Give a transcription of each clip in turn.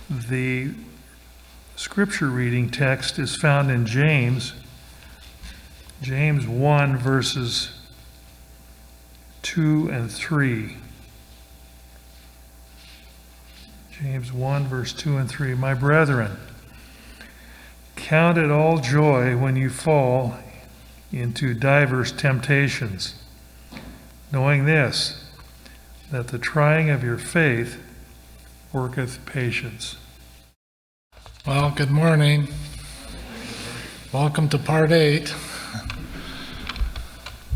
The scripture reading text is found in James 1, verses 2 and 3. James 1, verse 2 and 3. My brethren, count it all joy when you fall into diverse temptations, knowing this, that the trying of your faith worketh patience. Well, good morning. Welcome to part 8.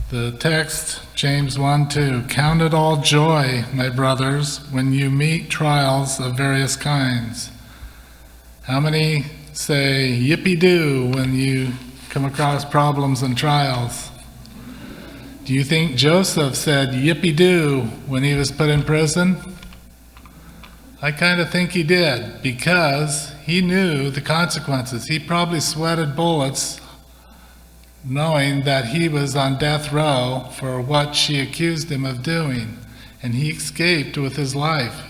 The text, James 1:2. Count it all joy, my brothers, when you meet trials of various kinds. How many say yippee-doo when you come across problems and trials? Do you think Joseph said yippee-doo when he was put in prison? I kind of think he did, because he knew the consequences. He probably sweated bullets knowing that he was on death row for what she accused him of doing, and he escaped with his life,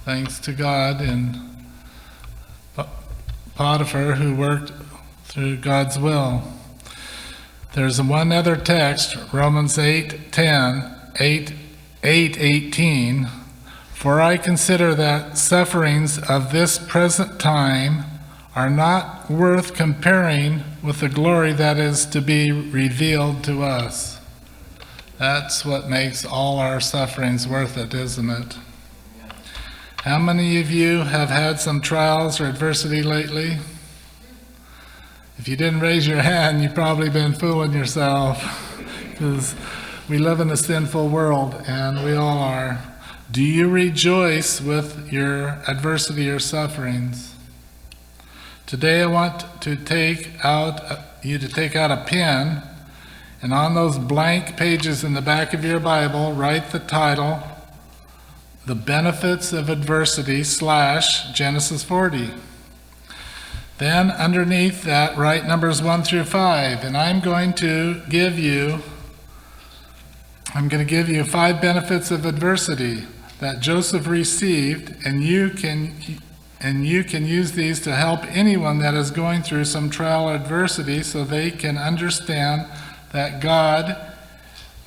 thanks to God and Potiphar, who worked through God's will. There's one other text, Romans 8:18. For I consider that sufferings of this present time are not worth comparing with the glory that is to be revealed to us. That's what makes all our sufferings worth it, isn't it? How many of you have had some trials or adversity lately? If you didn't raise your hand, you've probably been fooling yourself, because we live in a sinful world, and we all are. Do you rejoice with your adversity or sufferings? Today I want to take out a pen, and on those blank pages in the back of your Bible, write the title, The Benefits of Adversity / Genesis 40. Then underneath that, write numbers 1 through 5, and I'm going to give you 5 benefits of adversity that Joseph received, and you can use these to help anyone that is going through some trial or adversity, so they can understand that God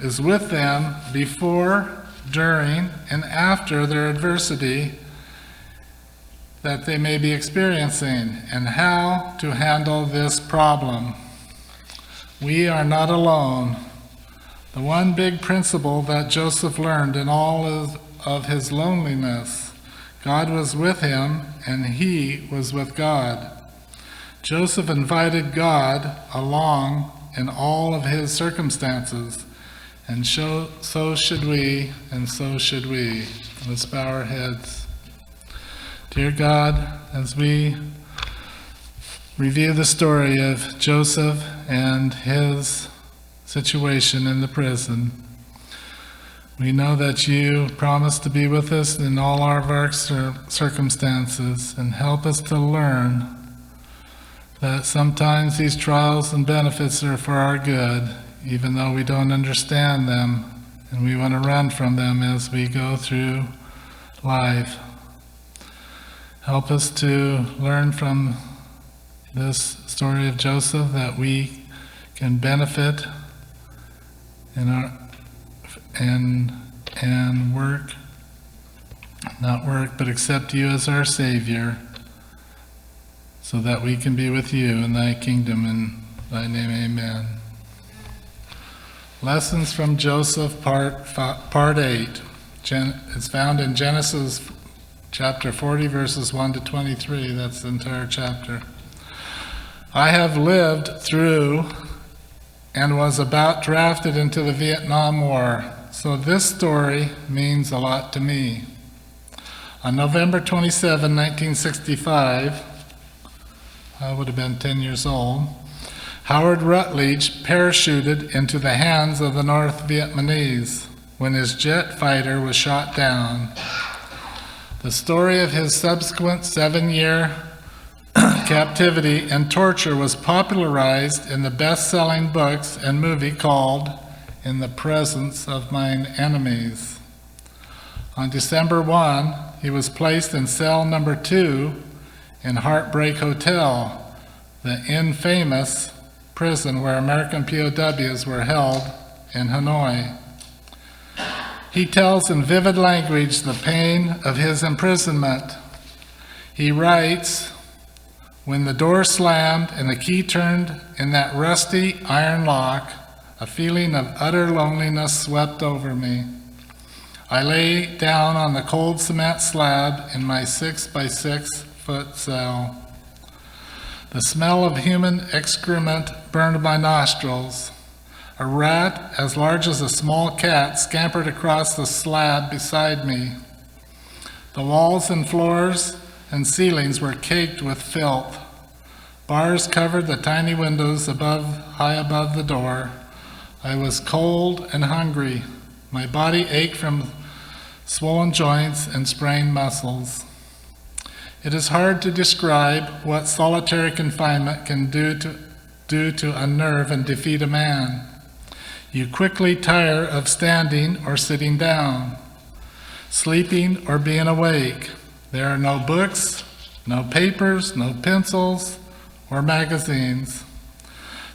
is with them before, during, and after their adversity that they may be experiencing, and how to handle this problem. We are not alone. The one big principle that Joseph learned in all of his loneliness, God was with him, and he was with God. Joseph invited God along in all of his circumstances, and so should we, and so should we. Let's bow our heads. Dear God, as we review the story of Joseph and his situation in the prison, we know that you promise to be with us in all of our circumstances, and help us to learn that sometimes these trials and benefits are for our good, even though we don't understand them, and we want to run from them as we go through life. Help us to learn from this story of Joseph that we can benefit in our and but accept you as our Savior, so that we can be with you in thy kingdom. In thy name, amen. Lessons from Joseph, part 8. It's found in Genesis chapter 40, verses 1 to 23. That's the entire chapter. I have lived through and was about drafted into the Vietnam War, so this story means a lot to me. On November 27, 1965, I would have been 10 years old, Howard Rutledge parachuted into the hands of the North Vietnamese when his jet fighter was shot down. The story of his subsequent 7-year captivity and torture was popularized in the best-selling books and movie called In the Presence of Mine Enemies. On December 1, he was placed in cell number 2 in Heartbreak Hotel, the infamous prison where American POWs were held in Hanoi. He tells in vivid language the pain of his imprisonment. He writes, "When the door slammed and the key turned in that rusty iron lock, a feeling of utter loneliness swept over me. I lay down on the cold cement slab in my 6-by-6-foot cell. The smell of human excrement burned my nostrils. A rat as large as a small cat scampered across the slab beside me. The walls and floors and ceilings were caked with filth. Bars covered the tiny windows high above the door. I was cold and hungry. My body ached from swollen joints and sprained muscles. It is hard to describe what solitary confinement can do to unnerve and defeat a man. You quickly tire of standing or sitting down, sleeping or being awake. There are no books, no papers, no pencils, or magazines.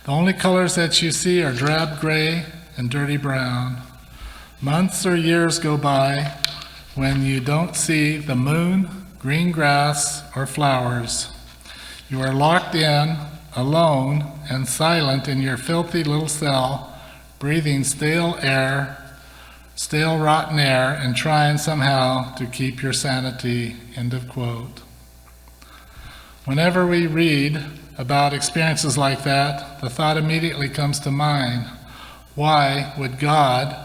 The only colors that you see are drab gray and dirty brown. Months or years go by when you don't see the moon, green grass, or flowers. You are locked in, alone, and silent in your filthy little cell, breathing stale rotten air, and trying somehow to keep your sanity." End of quote. Whenever we read about experiences like that, the thought immediately comes to mind: why would God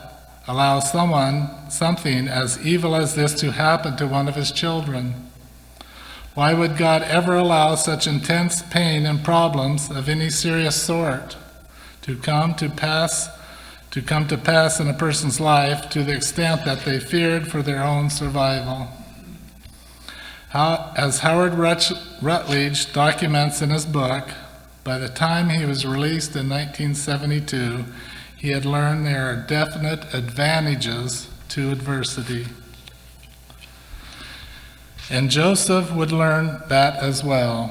allow something as evil as this to happen to one of his children? Why would God ever allow such intense pain and problems of any serious sort to come to pass in a person's life to the extent that they feared for their own survival? As Howard Rutledge documents in his book, by the time he was released in 1972, he had learned there are definite advantages to adversity. And Joseph would learn that as well.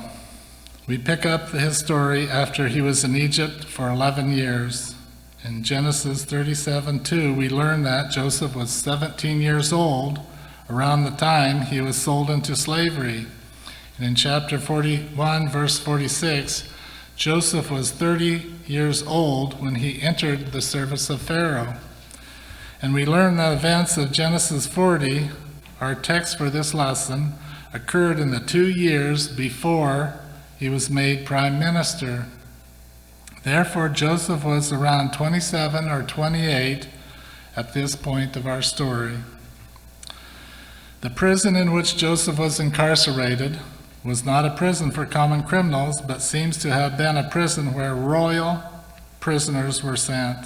We pick up his story after he was in Egypt for 11 years. In Genesis 37:2, we learn that Joseph was 17 years old around the time he was sold into slavery. And in chapter 41, verse 46, Joseph was 30 years old when he entered the service of Pharaoh. And we learn the events of Genesis 40, our text for this lesson, occurred in the 2 years before he was made prime minister. Therefore, Joseph was around 27 or 28 at this point of our story. The prison in which Joseph was incarcerated was not a prison for common criminals, but seems to have been a prison where royal prisoners were sent.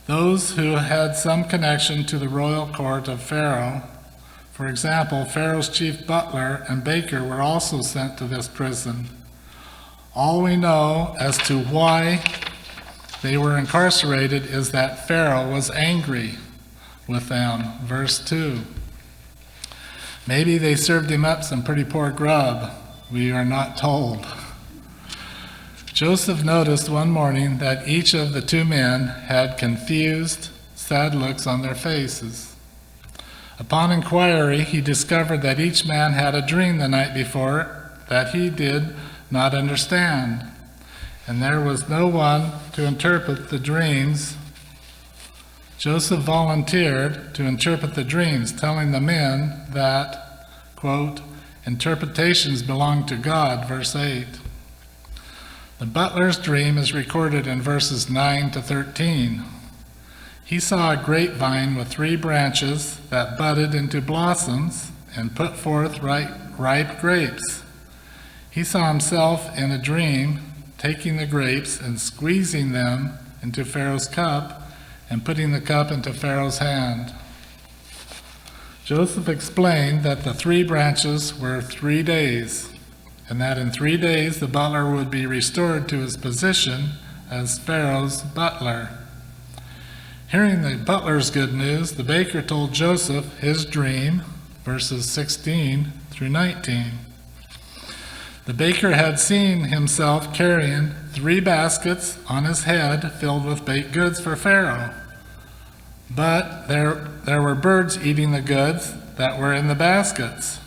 Those who had some connection to the royal court of Pharaoh, for example, Pharaoh's chief butler and baker, were also sent to this prison. All we know as to why they were incarcerated is that Pharaoh was angry with them. Verse 2. Maybe they served him up some pretty poor grub. We are not told. Joseph noticed one morning that each of the 2 men had confused, sad looks on their faces. Upon inquiry, he discovered that each man had a dream the night before that he did not understand, and there was no one to interpret the dreams. Joseph volunteered to interpret the dreams, telling the men that, quote, interpretations belong to God, verse 8. The butler's dream is recorded in verses 9 to 13. He saw a grapevine with 3 branches that budded into blossoms and put forth ripe grapes. He saw himself in a dream taking the grapes and squeezing them into Pharaoh's cup and putting the cup into Pharaoh's hand. Joseph explained that the 3 branches were 3 days, and that in 3 days the butler would be restored to his position as Pharaoh's butler. Hearing the butler's good news, the baker told Joseph his dream, verses 16 through 19. The baker had seen himself carrying 3 baskets on his head filled with baked goods for Pharaoh. But there were birds eating the goods that were in the baskets.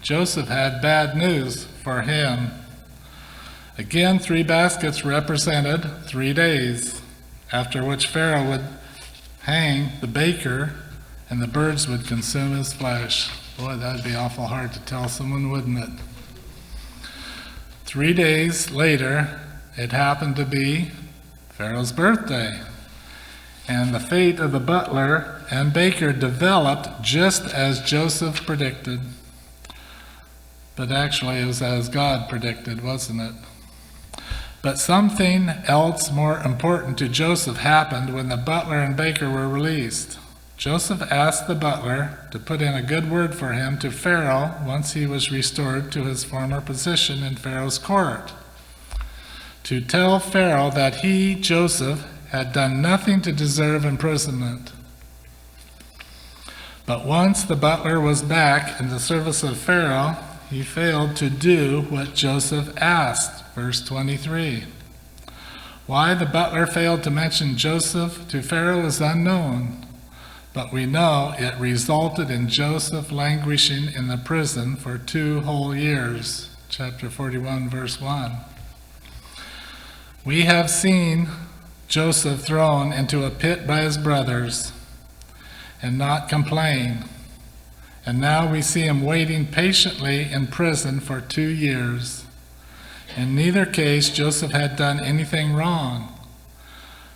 Joseph had bad news for him. Again, 3 baskets represented 3 days, after which Pharaoh would hang the baker and the birds would consume his flesh. Boy, that'd be awful hard to tell someone, wouldn't it? 3 days later, it happened to be Pharaoh's birthday. And the fate of the butler and baker developed just as Joseph predicted. But actually, it was as God predicted, wasn't it? But something else more important to Joseph happened when the butler and baker were released. Joseph asked the butler to put in a good word for him to Pharaoh once he was restored to his former position in Pharaoh's court. To tell Pharaoh that he, Joseph, had done nothing to deserve imprisonment. But once the butler was back in the service of Pharaoh, he failed to do what Joseph asked. Verse 23. Why the butler failed to mention Joseph to Pharaoh is unknown, but we know it resulted in Joseph languishing in the prison for 2 whole years. Chapter 41, verse 1. We have seen Joseph thrown into a pit by his brothers and not complain. And now we see him waiting patiently in prison for 2 years. In neither case, Joseph had done anything wrong.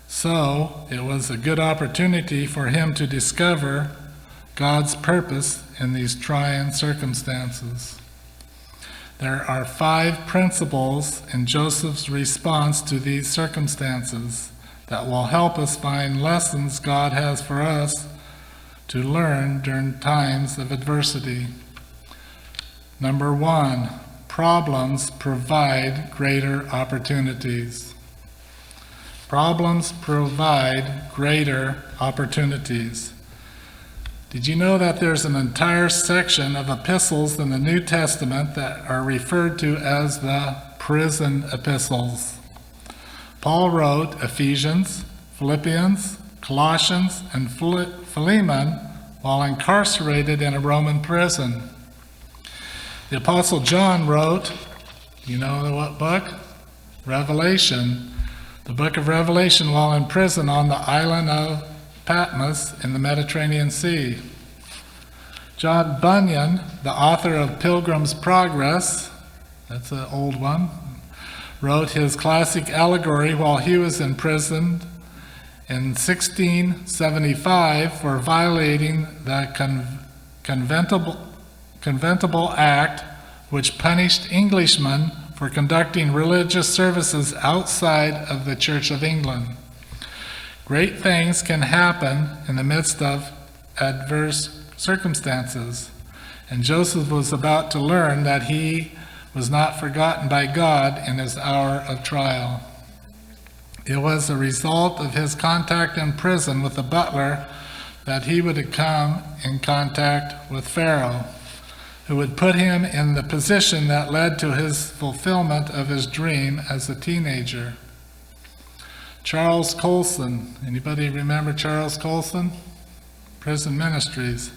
So it was a good opportunity for him to discover God's purpose in these trying circumstances. There are 5 principles in Joseph's response to these circumstances that will help us find lessons God has for us to learn during times of adversity. Number 1, problems provide greater opportunities. Problems provide greater opportunities. Did you know that there's an entire section of epistles in the New Testament that are referred to as the Prison Epistles? Paul wrote Ephesians, Philippians, Colossians, and Philemon while incarcerated in a Roman prison. The Apostle John wrote, you know what book? Revelation. The book of Revelation while in prison on the island of Patmos in the Mediterranean Sea. John Bunyan, the author of Pilgrim's Progress, that's an old one, wrote his classic allegory while he was in prison in 1675 for violating the Conventible Act, which punished Englishmen for conducting religious services outside of the Church of England. Great things can happen in the midst of adverse circumstances, and Joseph was about to learn that he was not forgotten by God in his hour of trial. It was a result of his contact in prison with the butler that he would come in contact with Pharaoh, who would put him in the position that led to his fulfillment of his dream as a teenager. Charles Coulson, anybody remember Charles Coulson? Prison Ministries.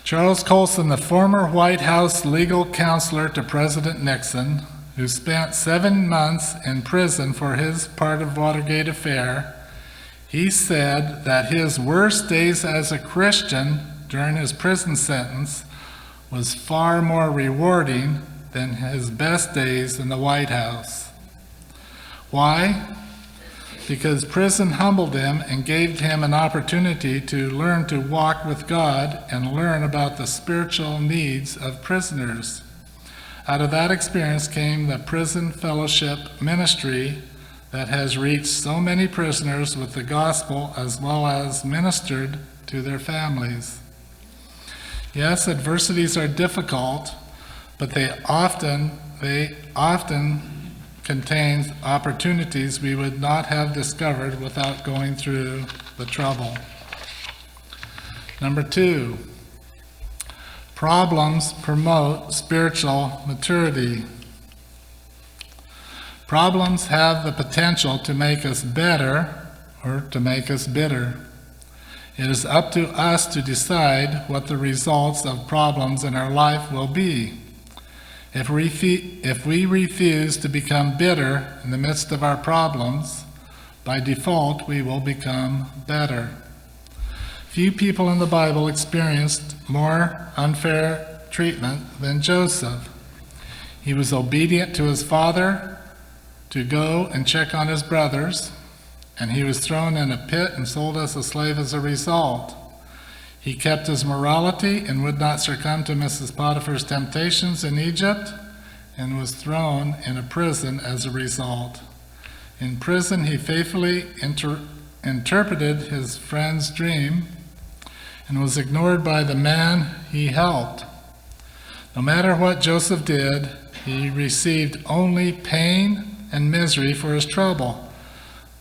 Charles Coulson, the former White House legal counselor to President Nixon, who spent 7 months in prison for his part of Watergate affair, he said that his worst days as a Christian during his prison sentence was far more rewarding than his best days in the White House. Why? Because prison humbled him and gave him an opportunity to learn to walk with God and learn about the spiritual needs of prisoners. Out of that experience came the prison fellowship ministry that has reached so many prisoners with the gospel as well as ministered to their families. Yes, adversities are difficult, but they often contains opportunities we would not have discovered without going through the trouble. Number 2, Problems promote spiritual maturity. Problems have the potential to make us better or to make us bitter. It is up to us to decide what the results of problems in our life will be. If we refuse to become bitter in the midst of our problems, by default we will become better. Few people in the Bible experienced more unfair treatment than Joseph. He was obedient to his father to go and check on his brothers, and he was thrown in a pit and sold as a slave as a result. He kept his morality and would not succumb to Mrs. Potiphar's temptations in Egypt, and was thrown in a prison as a result. In prison, he faithfully interpreted his friend's dream and was ignored by the man he helped. No matter what Joseph did, he received only pain and misery for his trouble.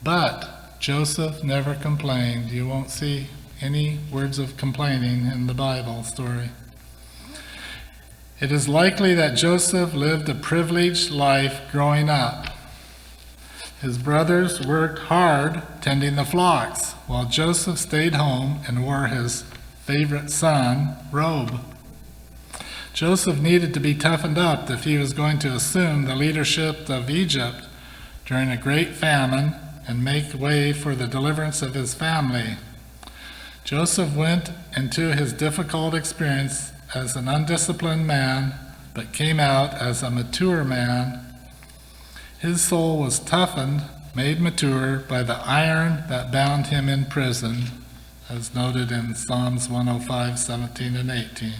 But Joseph never complained. You won't see any words of complaining in the Bible story. It is likely that Joseph lived a privileged life growing up. His brothers worked hard tending the flocks, while Joseph stayed home and wore his favorite son robe. Joseph needed to be toughened up if he was going to assume the leadership of Egypt during a great famine and make way for the deliverance of his family. Joseph went into his difficult experience as an undisciplined man, but came out as a mature man. His soul was toughened, made mature by the iron that bound him in prison, as noted in Psalms 105, 17 and 18.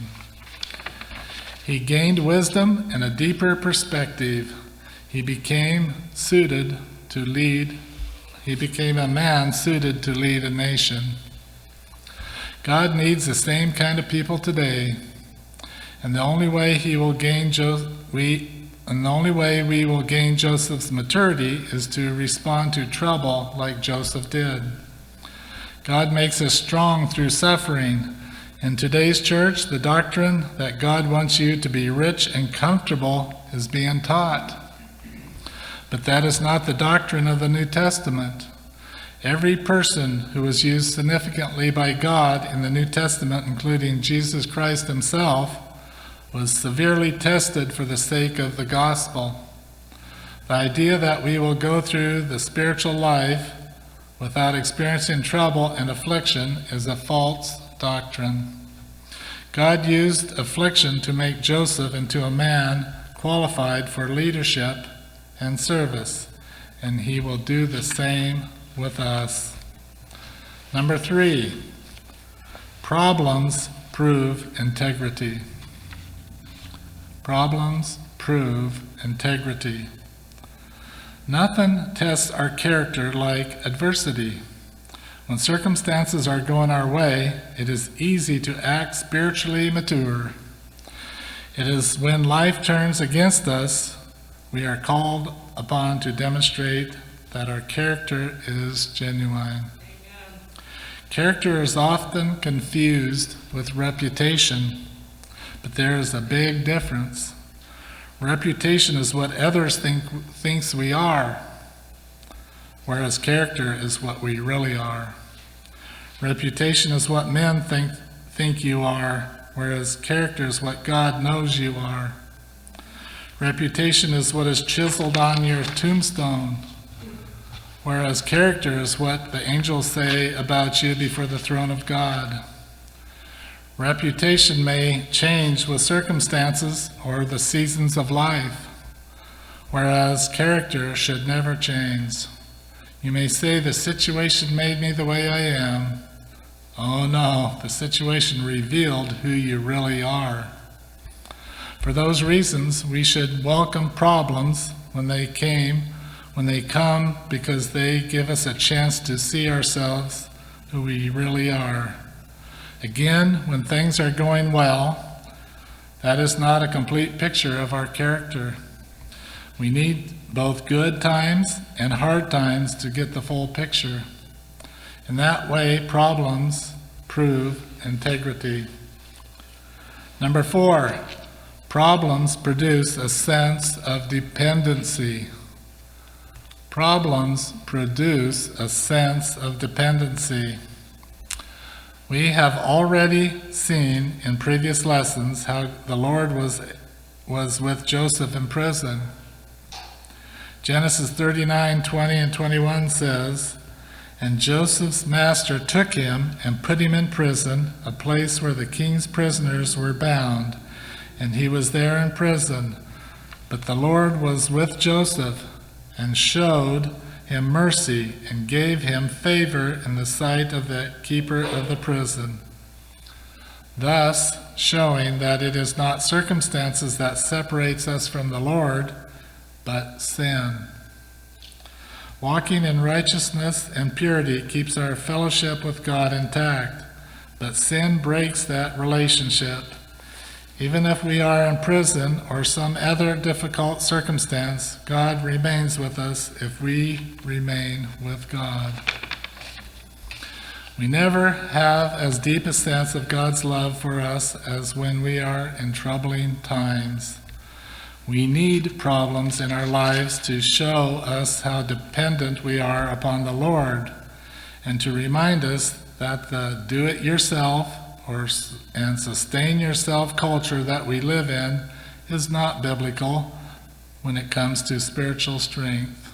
He gained wisdom and a deeper perspective. He became a man suited to lead a nation. God needs the same kind of people today, and the only way we will gain Joseph's maturity is to respond to trouble like Joseph did. God makes us strong through suffering. In today's church, the doctrine that God wants you to be rich and comfortable is being taught. But that is not the doctrine of the New Testament. Every person who was used significantly by God in the New Testament, including Jesus Christ himself, was severely tested for the sake of the gospel. The idea that we will go through the spiritual life without experiencing trouble and affliction is a false doctrine. God used affliction to make Joseph into a man qualified for leadership and service, and he will do the same with us. Number 3, problems prove integrity. Problems prove integrity. Nothing tests our character like adversity. When circumstances are going our way, it is easy to act spiritually mature. It is when life turns against us, we are called upon to demonstrate that our character is genuine. Amen. Character is often confused with reputation, but there is a big difference. Reputation is what others thinks we are, whereas character is what we really are. Reputation is what men think you are, whereas character is what God knows you are. Reputation is what is chiseled on your tombstone, whereas character is what the angels say about you before the throne of God. Reputation may change with circumstances or the seasons of life, whereas character should never change. You may say the situation made me the way I am. Oh no, the situation revealed who you really are. For those reasons, we should welcome problems when they come, because they give us a chance to see ourselves who we really are. Again, when things are going well, that is not a complete picture of our character. We need both good times and hard times to get the full picture. In that way, problems prove integrity. Number 4, problems produce a sense of dependency. Problems produce a sense of dependency. We have already seen in previous lessons how the Lord was with Joseph in prison. Genesis 39:20 and 21 says, "And Joseph's master took him and put him in prison, a place where the king's prisoners were bound, and he was there in prison. But the Lord was with Joseph and showed him mercy and gave him favor in the sight of the keeper of the prison." Thus showing that it is not circumstances that separates us from the Lord, but sin. Walking in righteousness and purity keeps our fellowship with God intact, but sin breaks that relationship. Even if we are in prison or some other difficult circumstance, God remains with us if we remain with God. We never have as deep a sense of God's love for us as when we are in troubling times. We need problems in our lives to show us how dependent we are upon the Lord, and to remind us that the do-it-yourself and sustain-yourself culture that we live in is not biblical when it comes to spiritual strength.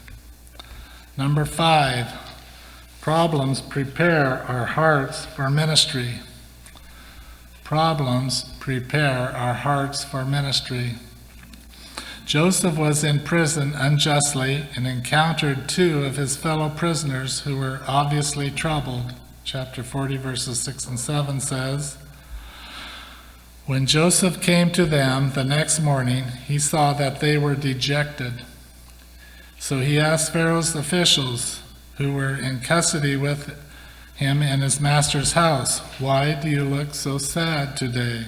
Number 5, problems prepare our hearts for ministry. Problems prepare our hearts for ministry. Joseph was in prison unjustly and encountered 2 of his fellow prisoners who were obviously troubled. Chapter 40, verses 6 and 7 says, "When Joseph came to them the next morning, he saw that they were dejected. So he asked Pharaoh's officials, who were in custody with him in his master's house, 'Why do you look so sad today?'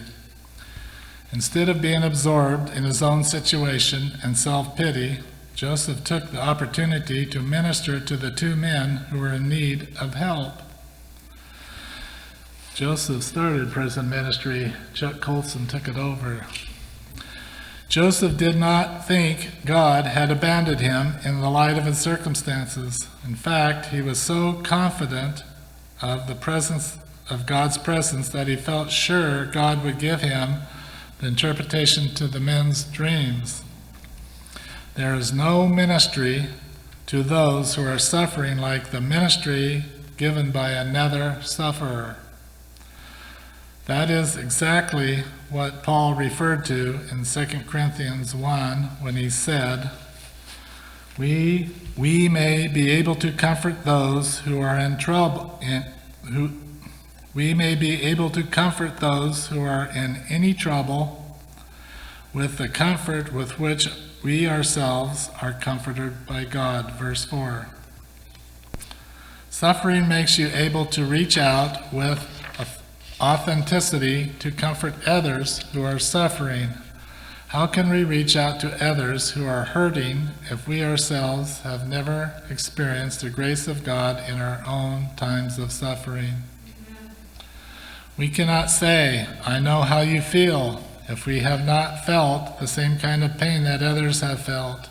Instead of being absorbed in his own situation and self-pity, Joseph took the opportunity to minister to the 2 men who were in need of help." Joseph started prison ministry. Chuck Coulson took it over. Joseph did not think God had abandoned him in the light of his circumstances. In fact, he was so confident of the presence of God's presence that he felt sure God would give him the interpretation to the men's dreams. There is no ministry to those who are suffering like the ministry given by another sufferer. That is exactly what Paul referred to in 2 Corinthians 1 when he said, we may be able to comfort those who are in trouble, we may be able to comfort those who are in any trouble with the comfort with which we ourselves are comforted by God. Verse 4. Suffering makes you able to reach out with authenticity to comfort others who are suffering. How can we reach out to others who are hurting if we ourselves have never experienced the grace of God in our own times of suffering? We cannot say, "I know how you feel," if we have not felt the same kind of pain that others have felt.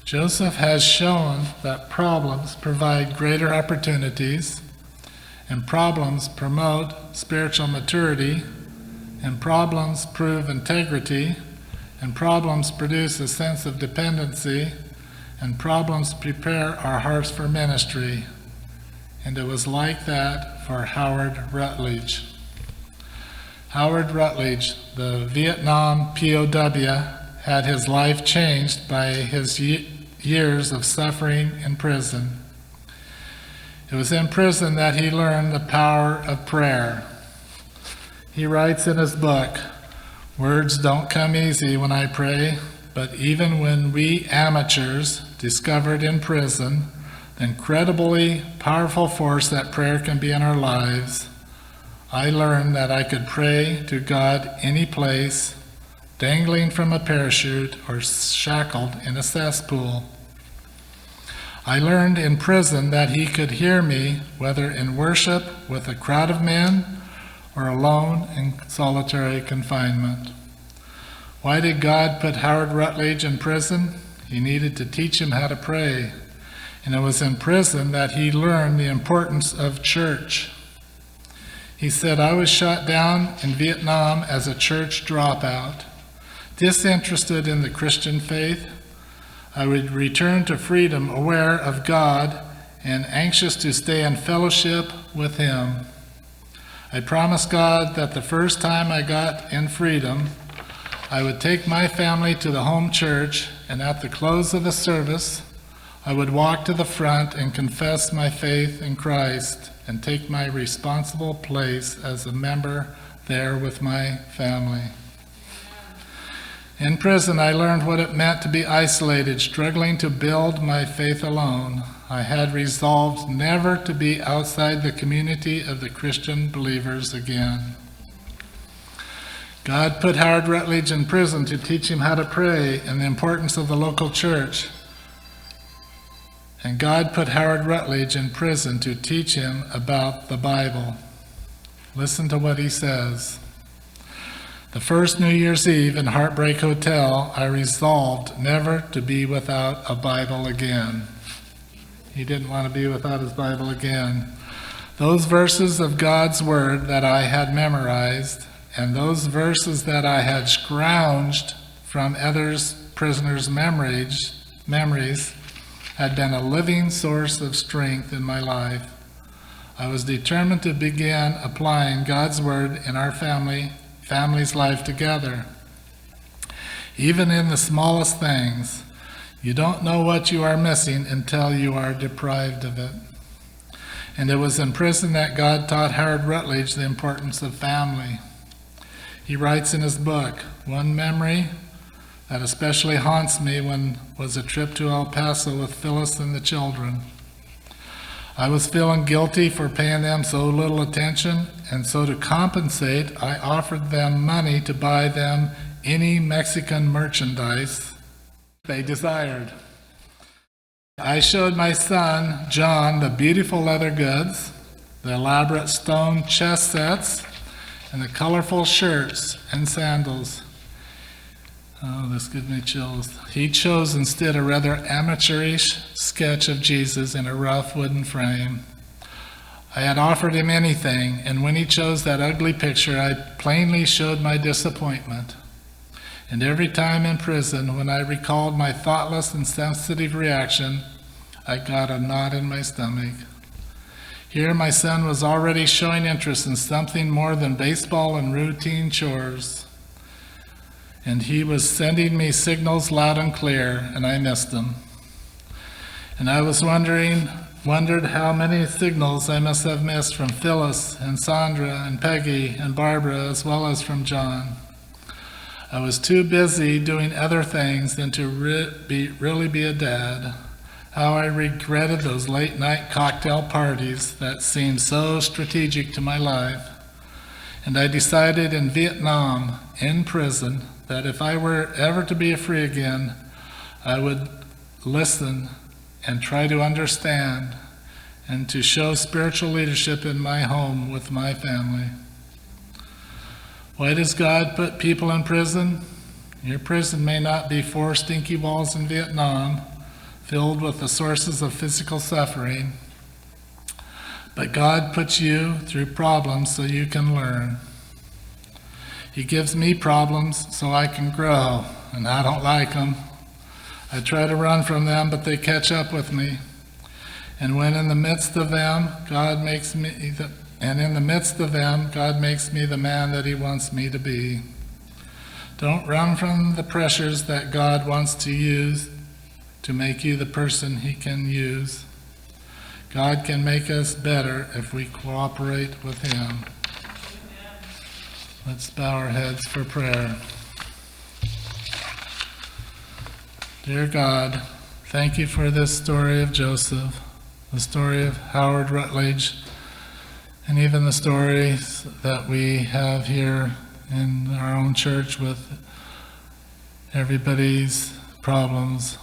Joseph has shown that problems provide greater opportunities, and problems promote spiritual maturity, and problems prove integrity, and problems produce a sense of dependency, and problems prepare our hearts for ministry. And it was like that for Howard Rutledge. Howard Rutledge, the Vietnam POW, had his life changed by his years of suffering in prison. It was in prison that he learned the power of prayer. He writes in his book, "Words don't come easy when I pray, but even when we amateurs discovered in prison the incredibly powerful force that prayer can be in our lives, I learned that I could pray to God any place, dangling from a parachute or shackled in a cesspool. I learned in prison that he could hear me, whether in worship with a crowd of men or alone in solitary confinement. Why did God put Howard Rutledge in prison? He needed to teach him how to pray. And it was in prison that he learned the importance of church. He said, "I was shot down in Vietnam as a church dropout. Disinterested in the Christian faith, I would return to freedom aware of God and anxious to stay in fellowship with Him. I promised God that the first time I got in freedom, I would take my family to the home church, and at the close of the service, I would walk to the front and confess my faith in Christ and take my responsible place as a member there with my family." In prison, I learned what it meant to be isolated, struggling to build my faith alone. I had resolved never to be outside the community of the Christian believers again. God put Howard Rutledge in prison to teach him how to pray and the importance of the local church. And God put Howard Rutledge in prison to teach him about the Bible. Listen to what he says. "The first New Year's Eve in Heartbreak Hotel, I resolved never to be without a Bible again." He didn't want to be without his Bible again. Those verses of God's Word that I had memorized, and those verses that I had scrounged from others' prisoners' memories, had been a living source of strength in my life. I was determined to begin applying God's Word in our family's life together. Even in the smallest things, you don't know what you are missing until you are deprived of it. And it was in prison that God taught Howard Rutledge the importance of family. He writes in his book, "One memory that especially haunts me was a trip to El Paso with Phyllis and the children. I was feeling guilty for paying them so little attention, and so to compensate, I offered them money to buy them any Mexican merchandise they desired. I showed my son, John, the beautiful leather goods, the elaborate stone chess sets, and the colorful shirts and sandals. Oh, this gives me chills. He chose instead a rather amateurish sketch of Jesus in a rough wooden frame. I had offered him anything, and when he chose that ugly picture, I plainly showed my disappointment. And every time in prison, when I recalled my thoughtless and sensitive reaction, I got a knot in my stomach. Here my son was already showing interest in something more than baseball and routine chores. And he was sending me signals loud and clear, and I missed them. And I was wondered how many signals I must have missed from Phyllis and Sandra and Peggy and Barbara, as well as from John. I was too busy doing other things than to really be a dad. How I regretted those late night cocktail parties that seemed so strategic to my life. And I decided in Vietnam, in prison, that if I were ever to be free again, I would listen and try to understand and to show spiritual leadership in my home with my family. Why does God put people in prison? Your prison may not be 4 stinky walls in Vietnam, filled with the sources of physical suffering, but God puts you through problems so you can learn. He gives me problems so I can grow, and I don't like them. I try to run from them, but they catch up with me. And in the midst of them, God makes me the man that He wants me to be. Don't run from the pressures that God wants to use to make you the person He can use. God can make us better if we cooperate with Him. Let's bow our heads for prayer. Dear God, thank you for this story of Joseph, the story of Howard Rutledge, and even the stories that we have here in our own church with everybody's problems.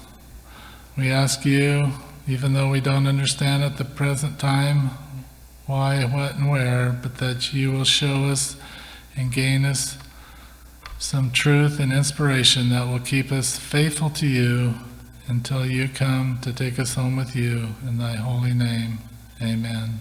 We ask you, even though we don't understand at the present time why, what, and where, but that you will show us and gain us some truth and inspiration that will keep us faithful to you until you come to take us home with you. In thy holy name, amen.